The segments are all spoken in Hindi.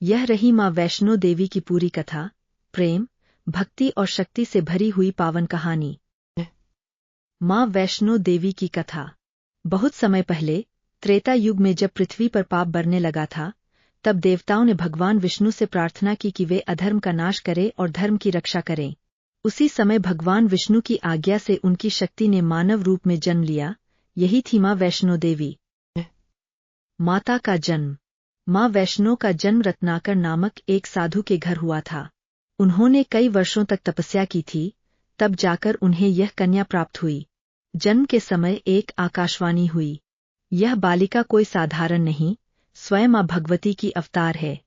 यह रही माँ वैष्णो देवी की पूरी कथा, प्रेम, भक्ति और शक्ति से भरी हुई पावन कहानी। माँ वैष्णो देवी की कथा। बहुत समय पहले, त्रेता युग में जब पृथ्वी पर पाप बढ़ने लगा था, तब देवताओं ने भगवान विष्णु से प्रार्थना की कि वे अधर्म का नाश करें और धर्म की रक्षा करें। उसी समय भगवान विष्णु की आज्ञा से उनकी शक्ति ने मानव रूप में जन्म लिया। यही थी माँ वैष्णो देवी। माता का जन्म। माँ वैष्णो का जन्म रत्नाकर नामक एक साधु के घर हुआ था। उन्होंने कई वर्षों तक तपस्या की थी, तब जाकर उन्हें यह कन्या प्राप्त हुई। जन्म के समय एक आकाशवाणी हुई, यह बालिका कोई साधारण नहीं, स्वयं माँ भगवती की अवतार है।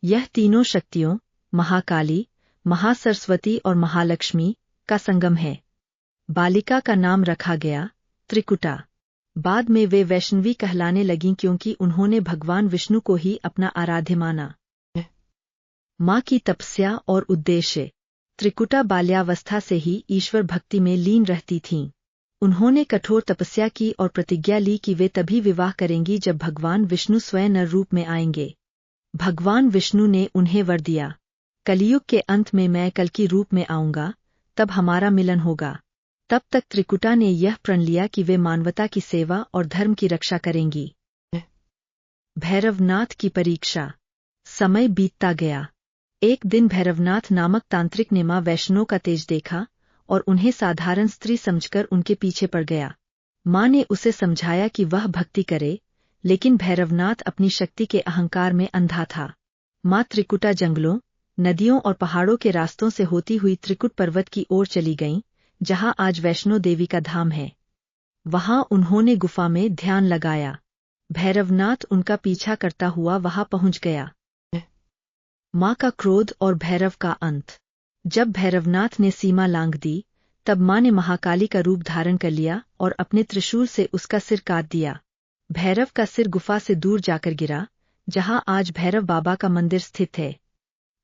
यह तीनों शक्तियों, महाकाली, महासरस्वती और महालक्ष्मी का संगम है। बालिका का नाम रखा गया त्रिकुटा। बाद में वे वैष्णवी कहलाने लगीं क्योंकि उन्होंने भगवान विष्णु को ही अपना आराध्य माना। माँ की तपस्या और उद्देश्य। त्रिकुटा बाल्यावस्था से ही ईश्वर भक्ति में लीन रहती थीं। उन्होंने कठोर तपस्या की और प्रतिज्ञा ली कि वे तभी विवाह करेंगी जब भगवान विष्णु स्वयं नर रूप में आएंगे। भगवान विष्णु ने उन्हें वर दिया, कलियुग के अंत में मैं कल्कि रूप में आऊंगा, तब हमारा मिलन होगा। तब तक त्रिकुटा ने यह प्रण लिया कि वे मानवता की सेवा और धर्म की रक्षा करेंगी। भैरवनाथ की परीक्षा। समय बीतता गया। एक दिन भैरवनाथ नामक तांत्रिक ने माँ वैष्णो का तेज देखा और उन्हें साधारण स्त्री समझकर उनके पीछे पड़ गया। माँ ने उसे समझाया कि वह भक्ति करे, लेकिन भैरवनाथ अपनी शक्ति के अहंकार में अंधा था। माँ त्रिकुटा जंगलों, नदियों और पहाड़ों के रास्तों से होती हुई त्रिकुट पर्वत की ओर चली गईं, जहां आज वैष्णो देवी का धाम है। वहां उन्होंने गुफा में ध्यान लगाया। भैरवनाथ उनका पीछा करता हुआ वहां पहुंच गया। माँ का क्रोध और भैरव का अंत। जब भैरवनाथ ने सीमा लांघ दी, तब माँ ने महाकाली का रूप धारण कर लिया और अपने त्रिशूल से उसका सिर काट दिया। भैरव का सिर गुफा से दूर जाकर गिरा, जहां आज भैरव बाबा का मंदिर स्थित है।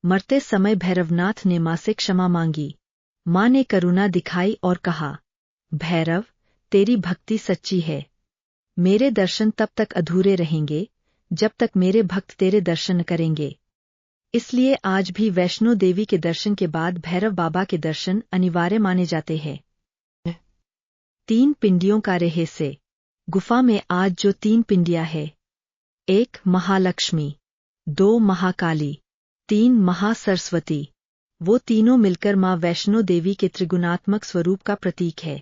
मरते समय भैरवनाथ ने माँ से क्षमा मांगी। माँ ने करुणा दिखाई और कहा, भैरव, तेरी भक्ति सच्ची है। मेरे दर्शन तब तक अधूरे रहेंगे जब तक मेरे भक्त तेरे दर्शन करेंगे। इसलिए आज भी वैष्णो देवी के दर्शन के बाद भैरव बाबा के दर्शन अनिवार्य माने जाते हैं। 3 पिंडियों का रहस्य। गुफा में आज जो 3 पिंडियां हैं, 1 महालक्ष्मी, 2 महाकाली, 3 महासरस्वती, वो तीनों मिलकर माँ वैष्णो देवी के त्रिगुणात्मक स्वरूप का प्रतीक है।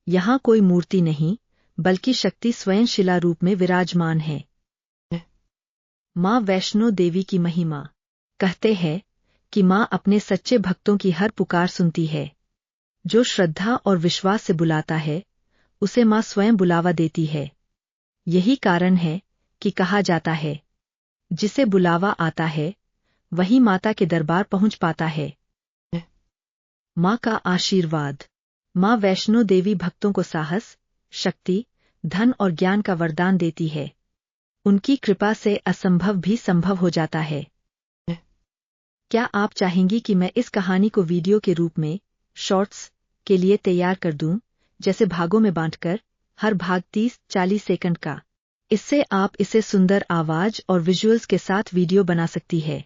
यहाँ कोई मूर्ति नहीं, बल्कि शक्ति स्वयं शिला रूप में विराजमान है। माँ वैष्णो देवी की महिमा। कहते हैं कि माँ अपने सच्चे भक्तों की हर पुकार सुनती है। जो श्रद्धा और विश्वास से बुलाता है, उसे माँ स्वयं बुलावा देती है। यही कारण है कि कहा जाता है, जिसे बुलावा आता है, वही माता के दरबार पहुंच पाता है। माँ का आशीर्वाद। माँ वैष्णो देवी भक्तों को साहस, शक्ति, धन और ज्ञान का वरदान देती है। उनकी कृपा से असंभव भी संभव हो जाता है। क्या आप चाहेंगी कि मैं इस कहानी को वीडियो के रूप में, शॉर्ट्स के लिए तैयार कर दूं, जैसे भागों में बांटकर, हर भाग 30-40 सेकंड का। इससे आप इसे सुंदर आवाज और विजुअल्स के साथ वीडियो बना सकती है।